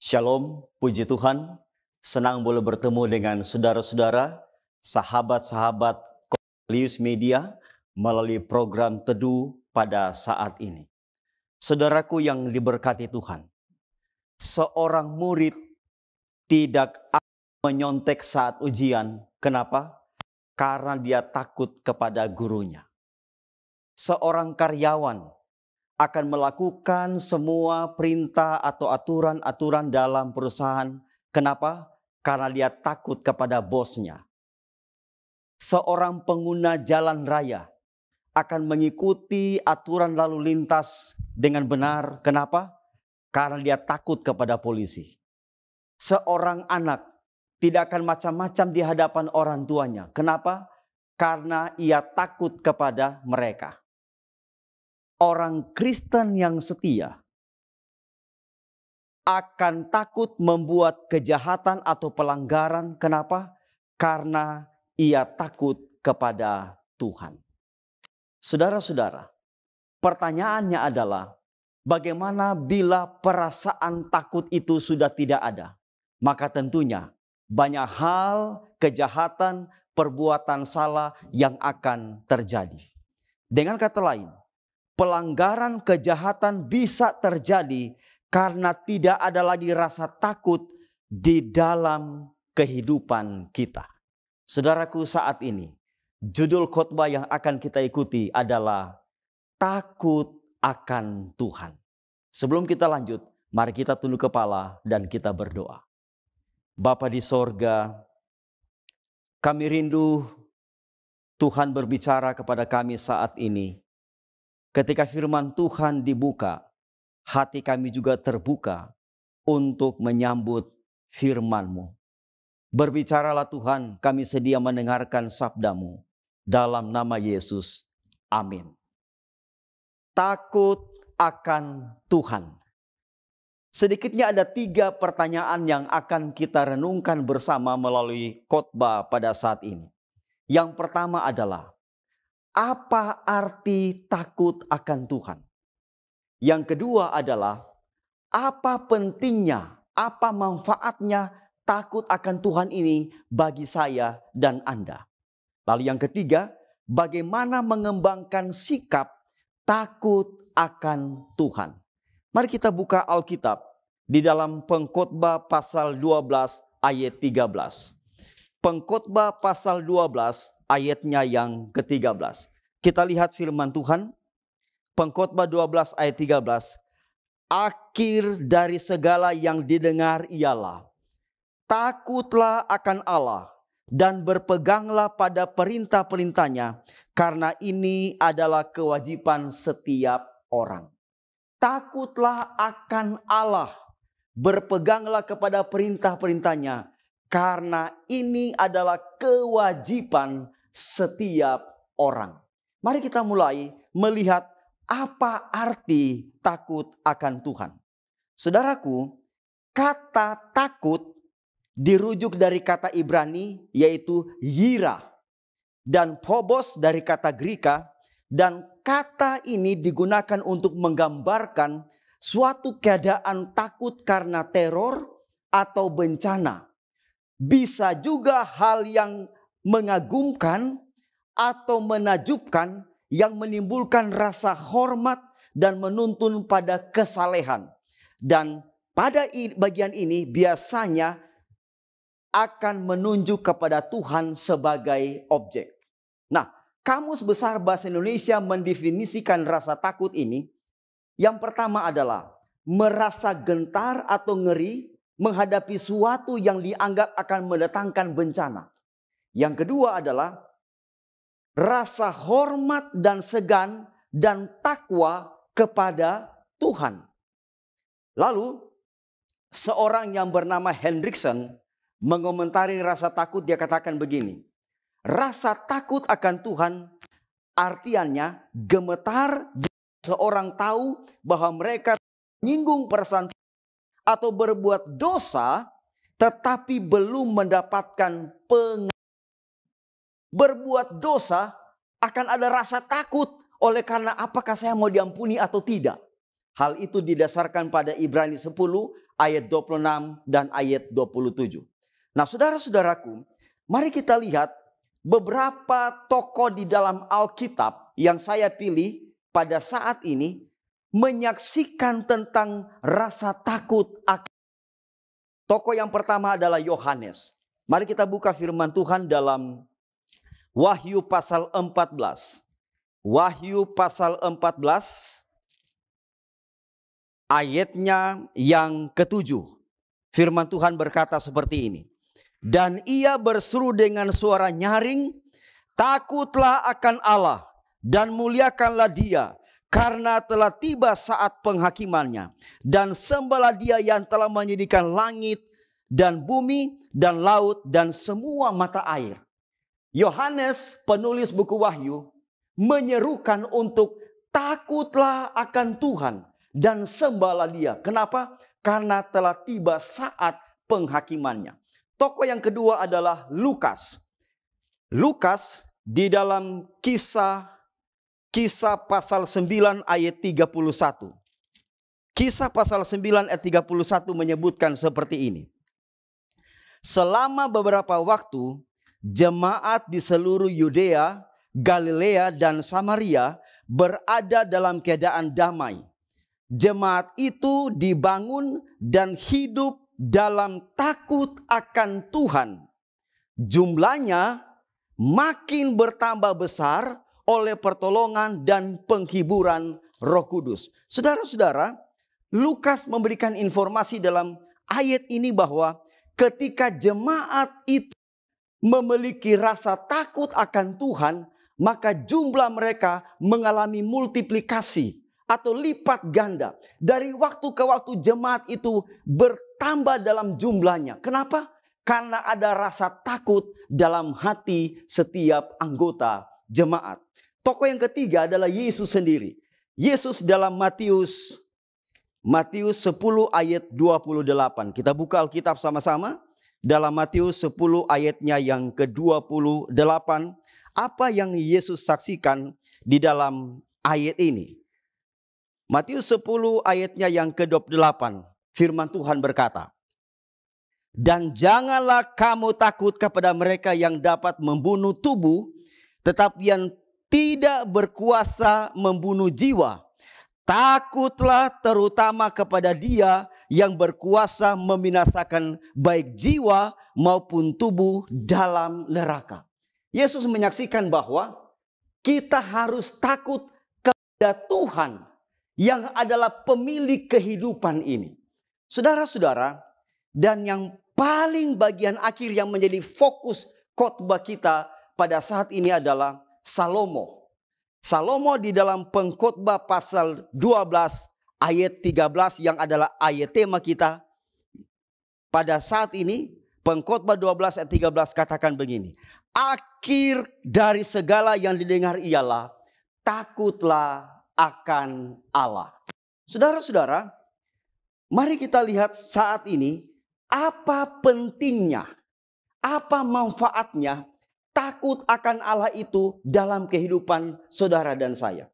Shalom, puji Tuhan. Senang boleh bertemu dengan saudara-saudara, sahabat-sahabat Cornelius Media melalui program Teduh pada saat ini. Saudaraku yang diberkati Tuhan, seorang murid tidak akan menyontek saat ujian. Kenapa? Karena dia takut kepada gurunya. Seorang karyawan akan melakukan semua perintah atau aturan-aturan dalam perusahaan. Kenapa? Karena dia takut kepada bosnya. Seorang pengguna jalan raya akan mengikuti aturan lalu lintas dengan benar. Kenapa? Karena dia takut kepada polisi. Seorang anak tidak akan macam-macam di hadapan orang tuanya. Kenapa? Karena ia takut kepada mereka. Orang Kristen yang setia akan takut membuat kejahatan atau pelanggaran. Kenapa? Karena ia takut kepada Tuhan. Saudara-saudara, pertanyaannya adalah bagaimana bila perasaan takut itu sudah tidak ada? Maka tentunya banyak hal, kejahatan, perbuatan salah yang akan terjadi. Dengan kata lain, pelanggaran kejahatan bisa terjadi karena tidak ada lagi rasa takut di dalam kehidupan kita. Saudaraku, saat ini judul khotbah yang akan kita ikuti adalah takut akan Tuhan. Sebelum kita lanjut, mari kita tunduk kepala dan kita berdoa. Bapa di sorga, kami rindu Tuhan berbicara kepada kami saat ini. Ketika firman Tuhan dibuka, hati kami juga terbuka untuk menyambut firman-Mu. Berbicaralah Tuhan, kami sedia mendengarkan sabda-Mu. Dalam nama Yesus, amin. Takut akan Tuhan. Sedikitnya ada 3 pertanyaan yang akan kita renungkan bersama melalui khotbah pada saat ini. Yang pertama adalah, apa arti takut akan Tuhan? Yang kedua adalah, apa pentingnya, apa manfaatnya takut akan Tuhan ini bagi saya dan Anda? Lalu yang ketiga, bagaimana mengembangkan sikap takut akan Tuhan? Mari kita buka Alkitab di dalam Pengkhotbah pasal 12 ayat 13. Pengkhotbah pasal 12 ayatnya yang ke-13. Kita lihat firman Tuhan. Pengkhotbah 12 ayat 13. Akhir dari segala yang didengar ialah, takutlah akan Allah dan berpeganglah pada perintah-perintahnya, karena ini adalah kewajiban setiap orang. Takutlah akan Allah, berpeganglah kepada perintah-perintahnya, karena ini adalah kewajiban setiap orang. Mari kita mulai melihat apa arti takut akan Tuhan. Saudaraku, kata takut dirujuk dari kata Ibrani yaitu yira, dan phobos dari kata Greka, dan kata ini digunakan untuk menggambarkan suatu keadaan takut karena teror atau bencana. Bisa juga hal yang mengagumkan atau menakjubkan yang menimbulkan rasa hormat dan menuntun pada kesalehan. Dan pada bagian ini biasanya akan menunjuk kepada Tuhan sebagai objek. Nah, Kamus Besar Bahasa Indonesia mendefinisikan rasa takut ini. Yang pertama adalah merasa gentar atau ngeri menghadapi suatu yang dianggap akan mendatangkan bencana. Yang kedua adalah rasa hormat dan segan dan takwa kepada Tuhan. Lalu seorang yang bernama Hendriksen mengomentari rasa takut, dia katakan begini. Rasa takut akan Tuhan artiannya gemetar jika seorang tahu bahwa mereka menyinggung perasaan atau berbuat dosa tetapi belum mendapatkan pengampun. Berbuat dosa akan ada rasa takut oleh karena apakah saya mau diampuni atau tidak. Hal itu didasarkan pada Ibrani 10 ayat 26 dan ayat 27. Nah, saudara-saudaraku, mari kita lihat beberapa tokoh di dalam Alkitab yang saya pilih pada saat ini menyaksikan tentang rasa takut. Tokoh yang pertama adalah Yohanes. Mari kita buka firman Tuhan dalam Wahyu pasal 14. Wahyu pasal 14 ayatnya yang ke-7. Firman Tuhan berkata seperti ini. Dan ia berseru dengan suara nyaring, takutlah akan Allah dan muliakanlah Dia, karena telah tiba saat penghakimannya. Dan sembahlah Dia yang telah menyediakan langit dan bumi dan laut dan semua mata air. Yohanes, penulis buku Wahyu, menyerukan untuk takutlah akan Tuhan dan sembahlah Dia. Kenapa? Karena telah tiba saat penghakimannya. Tokoh yang kedua adalah Lukas. Lukas di dalam kisah pasal 9 ayat 31. Kisah pasal 9 ayat 31 menyebutkan seperti ini. Selama beberapa waktu, jemaat di seluruh Yudea, Galilea dan Samaria berada dalam keadaan damai. Jemaat itu dibangun dan hidup dalam takut akan Tuhan. Jumlahnya makin bertambah besar oleh pertolongan dan penghiburan Roh Kudus. Saudara-saudara, Lukas memberikan informasi dalam ayat ini bahwa ketika jemaat itu memiliki rasa takut akan Tuhan, maka jumlah mereka mengalami multiplikasi atau lipat ganda. Dari waktu ke waktu jemaat itu bertambah dalam jumlahnya. Kenapa? Karena ada rasa takut dalam hati setiap anggota jemaat. Tokoh yang ketiga adalah Yesus sendiri. Yesus dalam Matius 10 ayat 28. Kita buka Alkitab sama-sama. Dalam Matius 10 ayatnya yang ke-28. Apa yang Yesus saksikan di dalam ayat ini? Matius 10 ayatnya yang ke-28. Firman Tuhan berkata, dan janganlah kamu takut kepada mereka yang dapat membunuh tubuh, tetapi yang tidak berkuasa membunuh jiwa. Takutlah terutama kepada Dia yang berkuasa membinasakan baik jiwa maupun tubuh dalam neraka. Yesus menyaksikan bahwa kita harus takut kepada Tuhan yang adalah pemilik kehidupan ini. Saudara-saudara, dan yang paling bagian akhir yang menjadi fokus khotbah kita pada saat ini adalah Salomo. Salomo di dalam pengkhotbah pasal 12 ayat 13 yang adalah ayat tema kita pada saat ini. Pengkhotbah 12 ayat 13 katakan begini. Akhir dari segala yang didengar ialah takutlah akan Allah. Saudara-saudara, mari kita lihat saat ini apa pentingnya, apa manfaatnya takut akan Allah itu dalam kehidupan saudara dan saya.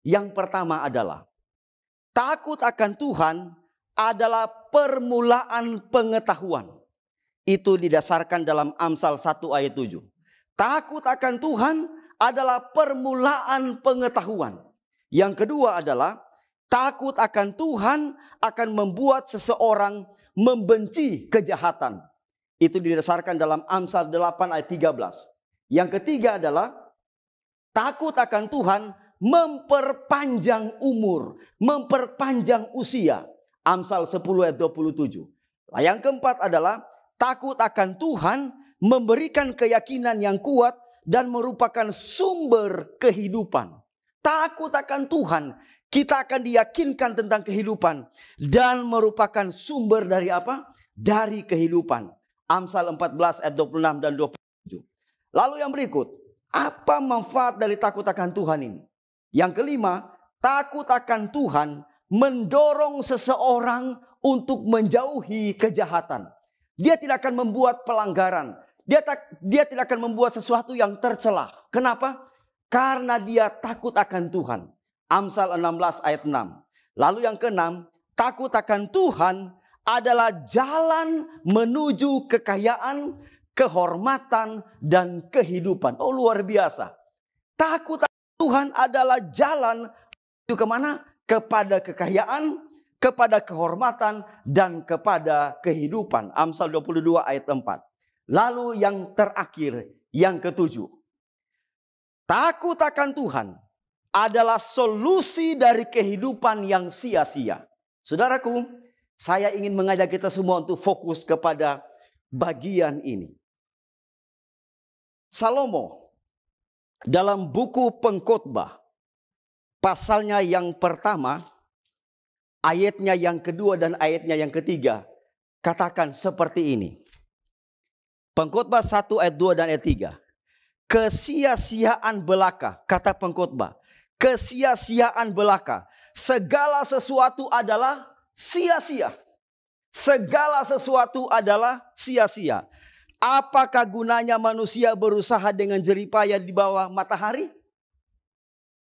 Yang pertama adalah takut akan Tuhan adalah permulaan pengetahuan. Itu didasarkan dalam Amsal 1 ayat 7. Takut akan Tuhan adalah permulaan pengetahuan. Yang kedua adalah takut akan Tuhan akan membuat seseorang membenci kejahatan. Itu didasarkan dalam Amsal 8 ayat 13. Yang ketiga adalah takut akan Tuhan memperpanjang umur, memperpanjang usia. Amsal 10 ayat 27. Yang keempat adalah takut akan Tuhan memberikan keyakinan yang kuat dan merupakan sumber kehidupan. Takut akan Tuhan, kita akan diyakinkan tentang kehidupan dan merupakan sumber dari apa? Dari kehidupan. Amsal 14 ayat 26 dan 27. Lalu yang berikut, apa manfaat dari takut akan Tuhan ini? Yang kelima, takut akan Tuhan mendorong seseorang untuk menjauhi kejahatan. Dia tidak akan membuat pelanggaran. Dia tidak akan membuat sesuatu yang tercela. Kenapa? Karena dia takut akan Tuhan. Amsal 16 ayat 6. Lalu yang keenam, takut akan Tuhan adalah jalan menuju kekayaan, kehormatan, dan kehidupan. Oh, luar biasa. Takut akan Tuhan adalah jalan menuju kemana? Kepada kekayaan, kepada kehormatan, dan kepada kehidupan. Amsal 22 ayat 4. Lalu yang terakhir, yang ketujuh. Takut akan Tuhan adalah solusi dari kehidupan yang sia-sia. Saudaraku, saya ingin mengajak kita semua untuk fokus kepada bagian ini. Salomo dalam buku Pengkhotbah, pasalnya yang pertama, ayatnya yang kedua dan ayatnya yang ketiga, katakan seperti ini. Pengkhotbah 1 ayat 2 dan ayat 3. Kesia-siaan belaka, kata pengkhotbah. Kesia-siaan belaka. Segala sesuatu adalah sia-sia. Segala sesuatu adalah sia-sia. Apakah gunanya manusia berusaha dengan jeripaya di bawah matahari?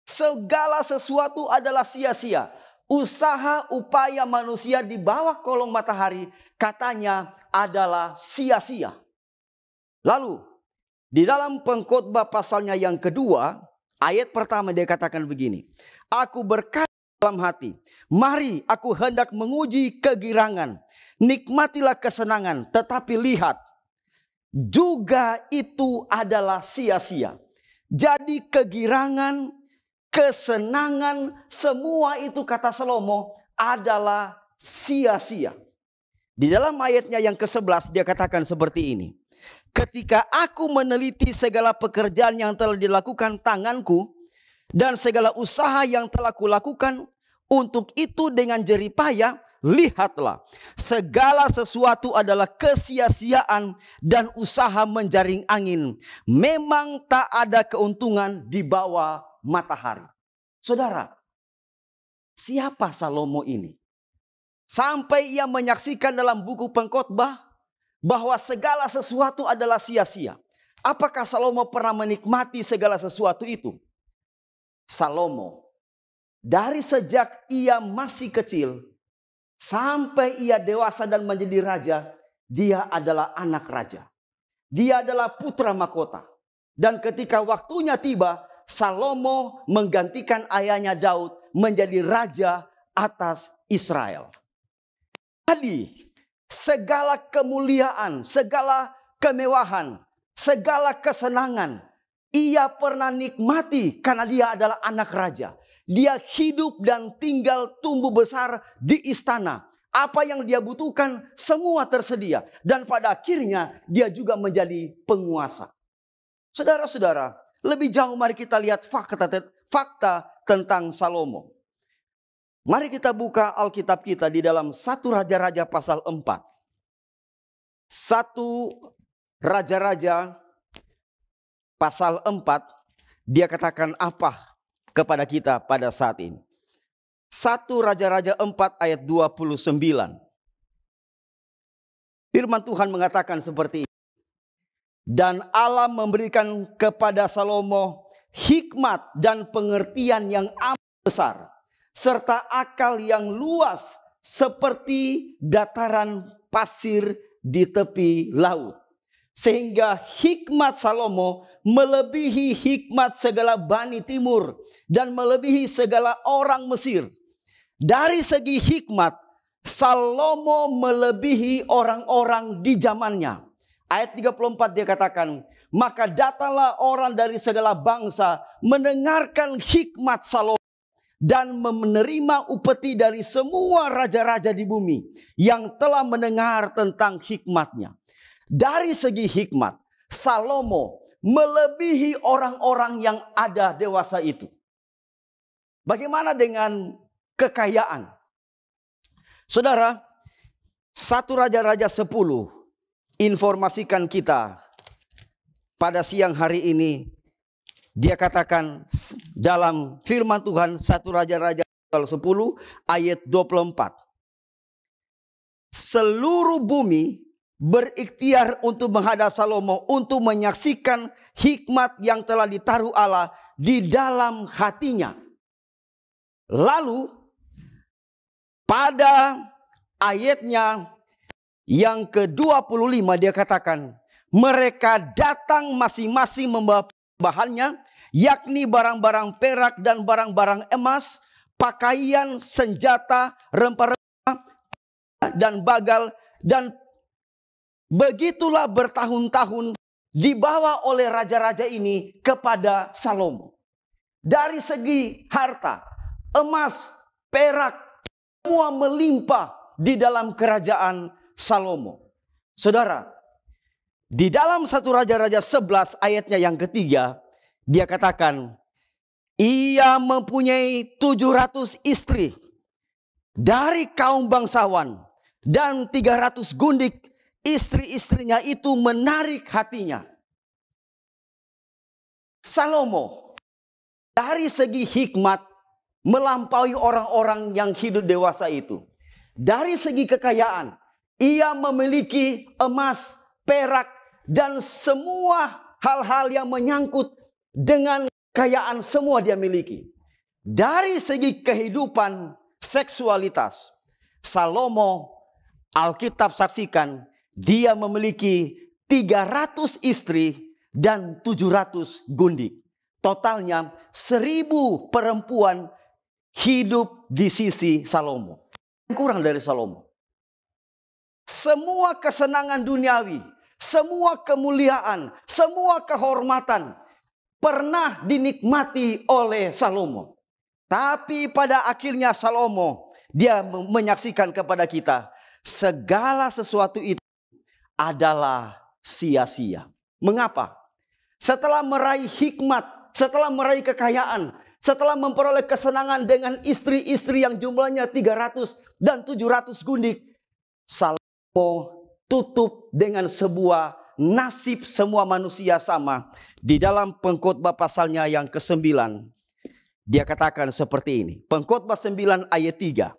Segala sesuatu adalah sia-sia. Usaha upaya manusia di bawah kolong matahari katanya adalah sia-sia. Lalu di dalam Pengkhotbah pasalnya yang kedua, ayat pertama dia katakan begini. Aku berkata dalam hati, mari aku hendak menguji kegirangan, nikmatilah kesenangan, tetapi lihat, juga itu adalah sia-sia. Jadi kegirangan, kesenangan, semua itu kata Salomo adalah sia-sia. Di dalam ayatnya yang ke-11 dia katakan seperti ini. Ketika aku meneliti segala pekerjaan yang telah dilakukan tanganku dan segala usaha yang telah kulakukan untuk itu dengan jeripaya, lihatlah, segala sesuatu adalah kesia-siaan dan usaha menjaring angin. Memang tak ada keuntungan di bawah matahari. Saudara, siapa Salomo ini? Sampai ia menyaksikan dalam buku Pengkhotbah bahwa segala sesuatu adalah sia-sia. Apakah Salomo pernah menikmati segala sesuatu itu? Salomo, dari sejak ia masih kecil sampai ia dewasa dan menjadi raja, dia adalah anak raja. Dia adalah putra mahkota. Dan ketika waktunya tiba, Salomo menggantikan ayahnya Daud menjadi raja atas Israel. Jadi, segala kemuliaan, segala kemewahan, segala kesenangan, ia pernah nikmati karena dia adalah anak raja. Dia hidup dan tinggal tumbuh besar di istana. Apa yang dia butuhkan semua tersedia. Dan pada akhirnya dia juga menjadi penguasa. Saudara-saudara, lebih jauh mari kita lihat fakta tentang Salomo. Mari kita buka Alkitab kita di dalam 1 Raja-Raja pasal 4. 1 Raja-Raja pasal 4, dia katakan apa kepada kita pada saat ini. 1 Raja-Raja 4 ayat 29. Firman Tuhan mengatakan seperti ini. Dan Allah memberikan kepada Salomo hikmat dan pengertian yang amat besar, serta akal yang luas seperti dataran pasir di tepi laut. Sehingga hikmat Salomo melebihi hikmat segala Bani Timur dan melebihi segala orang Mesir. Dari segi hikmat, Salomo melebihi orang-orang di zamannya. Ayat 34 dia katakan, maka datanglah orang dari segala bangsa mendengarkan hikmat Salomo dan menerima upeti dari semua raja-raja di bumi yang telah mendengar tentang hikmatnya. Dari segi hikmat, Salomo melebihi orang-orang yang ada dewasa itu. Bagaimana dengan kekayaan? Saudara, 1 Raja-Raja 10 informasikan kita pada siang hari ini. Dia katakan dalam firman Tuhan 1 Raja-Raja 10 ayat 24. Seluruh bumi berikhtiar untuk menghadap Salomo untuk menyaksikan hikmat yang telah ditaruh Allah di dalam hatinya. Lalu pada ayatnya yang ke-25 dia katakan, mereka datang masing-masing membawa bahannya, yakni barang-barang perak dan barang-barang emas, pakaian, senjata, rempah-rempah, dan bagal. Dan begitulah bertahun-tahun dibawa oleh raja-raja ini kepada Salomo. Dari segi harta, emas, perak, semua melimpah di dalam kerajaan Salomo. Saudara, di dalam 1 Raja-Raja 11 ayatnya yang ketiga, dia katakan, ia mempunyai 700 istri dari kaum bangsawan dan 300 gundik. Istri-istrinya itu menarik hatinya. Salomo dari segi hikmat melampaui orang-orang yang hidup dewasa itu. Dari segi kekayaan, ia memiliki emas, perak, dan semua hal-hal yang menyangkut dengan kekayaan semua dia miliki. Dari segi kehidupan seksualitas, Salomo, Alkitab saksikan, dia memiliki 300 istri dan 700 gundik. Totalnya 1000 perempuan hidup di sisi Salomo. Kurang dari Salomo. Semua kesenangan duniawi, semua kemuliaan, semua kehormatan pernah dinikmati oleh Salomo. Tapi pada akhirnya Salomo, dia menyaksikan kepada kita, segala sesuatu itu adalah sia-sia. Mengapa? Setelah meraih hikmat, setelah meraih kekayaan, setelah memperoleh kesenangan dengan istri-istri yang jumlahnya 300 dan 700 gundik, Salomo tutup dengan sebuah nasib semua manusia sama. Di dalam Pengkhotbah pasalnya yang ke-9, dia katakan seperti ini. Pengkhotbah 9 ayat 3.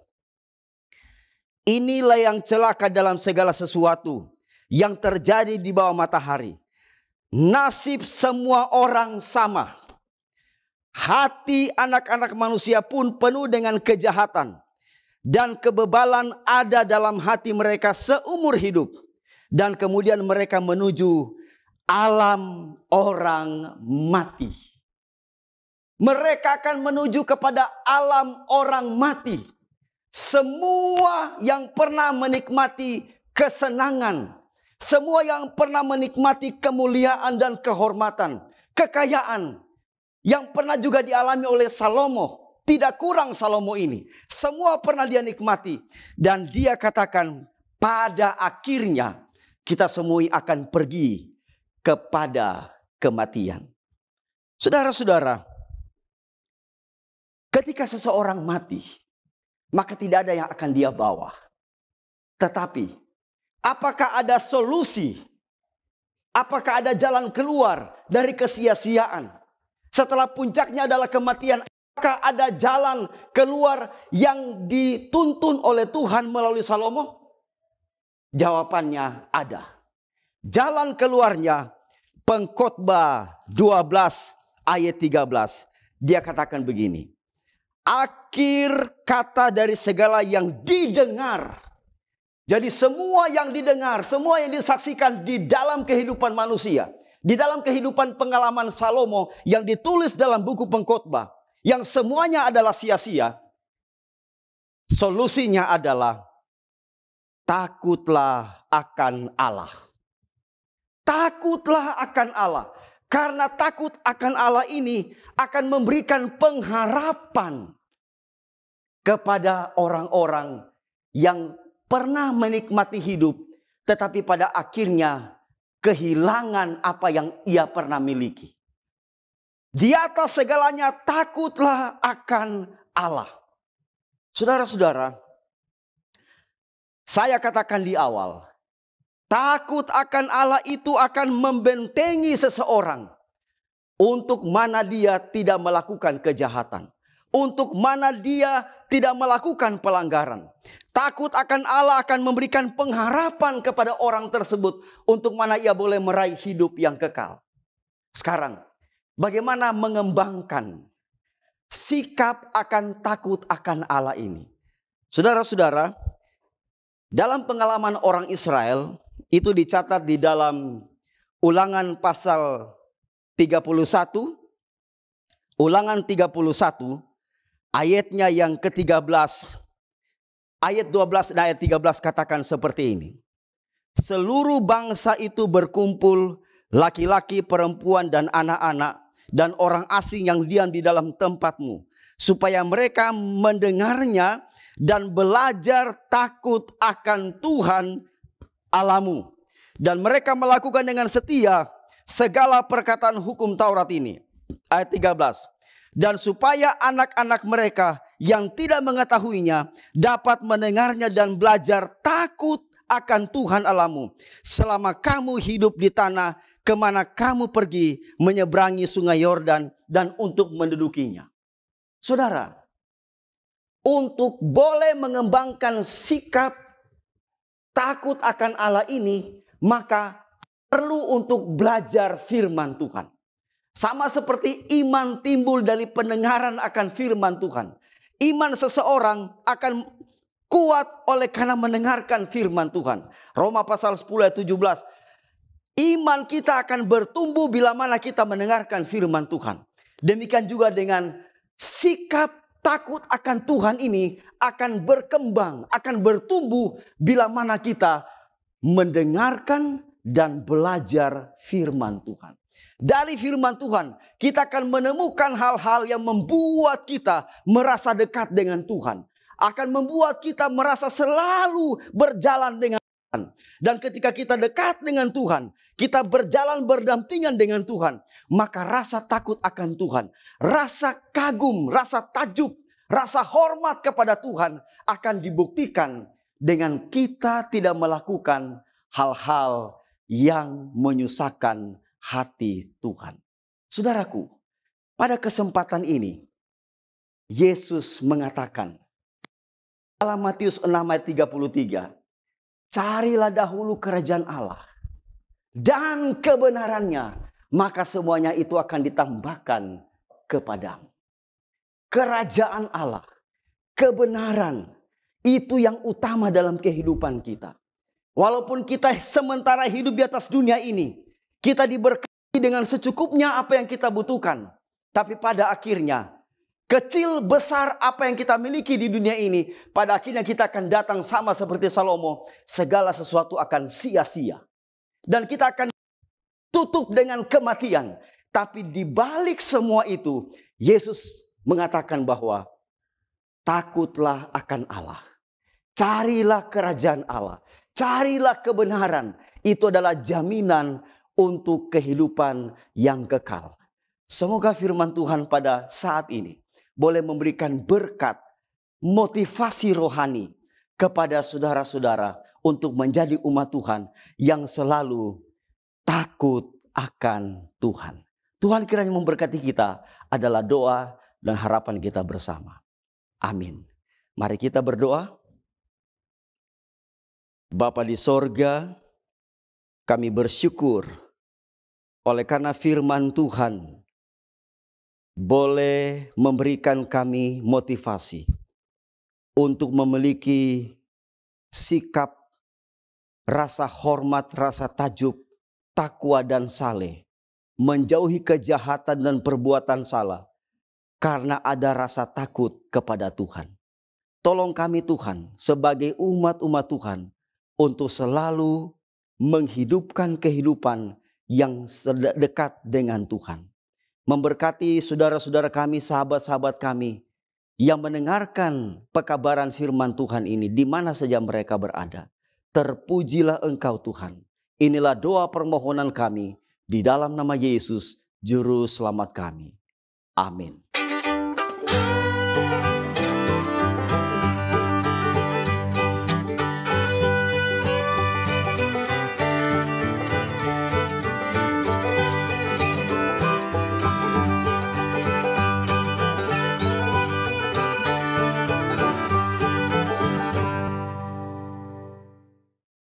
Inilah yang celaka dalam segala sesuatu yang terjadi di bawah matahari. Nasib semua orang sama. Hati anak-anak manusia pun penuh dengan kejahatan. Dan kebebalan ada dalam hati mereka seumur hidup. Dan kemudian mereka menuju alam orang mati. Mereka akan menuju kepada alam orang mati. Semua yang pernah menikmati kesenangan, semua yang pernah menikmati kemuliaan dan kehormatan, kekayaan yang pernah juga dialami oleh Salomo, tidak kurang Salomo ini. Semua pernah dia nikmati. Dan dia katakan, pada akhirnya kita semua akan pergi kepada kematian. Saudara-saudara, ketika seseorang mati, maka tidak ada yang akan dia bawa. Tetapi, apakah ada solusi? Apakah ada jalan keluar dari kesia-siaan? Setelah puncaknya adalah kematian, apakah ada jalan keluar yang dituntun oleh Tuhan melalui Salomo? Jawabannya ada. Jalan keluarnya, Pengkhotbah 12 ayat 13. Dia katakan begini. Akhir kata dari segala yang didengar. Jadi semua yang didengar, semua yang disaksikan di dalam kehidupan manusia, di dalam kehidupan pengalaman Salomo yang ditulis dalam buku Pengkhotbah, yang semuanya adalah sia-sia, solusinya adalah takutlah akan Allah. Takutlah akan Allah. Karena takut akan Allah ini akan memberikan pengharapan kepada orang-orang yang pernah menikmati hidup, tetapi pada akhirnya kehilangan apa yang ia pernah miliki. Di atas segalanya takutlah akan Allah. Saudara-saudara, saya katakan di awal, takut akan Allah itu akan membentengi seseorang. Untuk mana dia tidak melakukan kejahatan. Untuk mana dia tidak melakukan pelanggaran. Takut akan Allah akan memberikan pengharapan kepada orang tersebut. Untuk mana ia boleh meraih hidup yang kekal. Sekarang, bagaimana mengembangkan sikap akan takut akan Allah ini? Saudara-saudara, dalam pengalaman orang Israel, itu dicatat di dalam Ulangan pasal 31, Ulangan 31, ayatnya yang ke-13, ayat 12 dan ayat 13 katakan seperti ini. Seluruh bangsa itu berkumpul, laki-laki, perempuan, dan anak-anak, dan orang asing yang diam di dalam tempatmu, supaya mereka mendengarnya dan belajar takut akan Tuhan Allahmu. Dan mereka melakukan dengan setia segala perkataan hukum Taurat ini. Ayat 13. Dan supaya anak-anak mereka yang tidak mengetahuinya dapat mendengarnya dan belajar takut akan Tuhan Allahmu selama kamu hidup di tanah kemana kamu pergi menyeberangi sungai Yordan dan untuk mendudukinya. Saudara, untuk boleh mengembangkan sikap takut akan Allah ini, maka perlu untuk belajar firman Tuhan. Sama seperti iman timbul dari pendengaran akan firman Tuhan. Iman seseorang akan kuat oleh karena mendengarkan firman Tuhan. Roma pasal 10 ayat 17. Iman kita akan bertumbuh bila mana kita mendengarkan firman Tuhan. Demikian juga dengan sikap takut akan Tuhan ini akan berkembang, akan bertumbuh bila mana kita mendengarkan dan belajar firman Tuhan. Dari firman Tuhan kita akan menemukan hal-hal yang membuat kita merasa dekat dengan Tuhan. Akan membuat kita merasa selalu berjalan dengan Tuhan. Dan ketika kita dekat dengan Tuhan, kita berjalan berdampingan dengan Tuhan, maka rasa takut akan Tuhan, rasa kagum, rasa takjub, rasa hormat kepada Tuhan akan dibuktikan dengan kita tidak melakukan hal-hal yang menyusahkan hati Tuhan. Saudaraku, pada kesempatan ini Yesus mengatakan dalam Matius 6 ayat 33, carilah dahulu kerajaan Allah dan kebenarannya, maka semuanya itu akan ditambahkan kepadamu. Kerajaan Allah, kebenaran, itu yang utama dalam kehidupan kita. Walaupun kita sementara hidup di atas dunia ini, kita diberkati dengan secukupnya apa yang kita butuhkan. Tapi pada akhirnya, kecil besar apa yang kita miliki di dunia ini, pada akhirnya kita akan datang sama seperti Salomo, segala sesuatu akan sia-sia. Dan kita akan tutup dengan kematian. Tapi di balik semua itu, Yesus mengatakan bahwa takutlah akan Allah. Carilah kerajaan Allah. Carilah kebenaran. Itu adalah jaminan untuk kehidupan yang kekal. Semoga firman Tuhan pada saat ini boleh memberikan berkat, motivasi rohani kepada saudara-saudara untuk menjadi umat Tuhan yang selalu takut akan Tuhan. Tuhan kiranya memberkati kita adalah doa dan harapan kita bersama. Amin. Mari kita berdoa. Bapa di sorga, kami bersyukur oleh karena firman Tuhan boleh memberikan kami motivasi untuk memiliki sikap, rasa hormat, rasa takjub, takwa dan saleh, menjauhi kejahatan dan perbuatan salah karena ada rasa takut kepada Tuhan. Tolong kami Tuhan sebagai umat-umat Tuhan untuk selalu menghidupkan kehidupan yang dekat dengan Tuhan. Memberkati saudara-saudara kami, sahabat-sahabat kami yang mendengarkan pekabaran firman Tuhan ini di mana saja mereka berada. Terpujilah Engkau Tuhan. Inilah doa permohonan kami di dalam nama Yesus, Juru Selamat kami. Amin.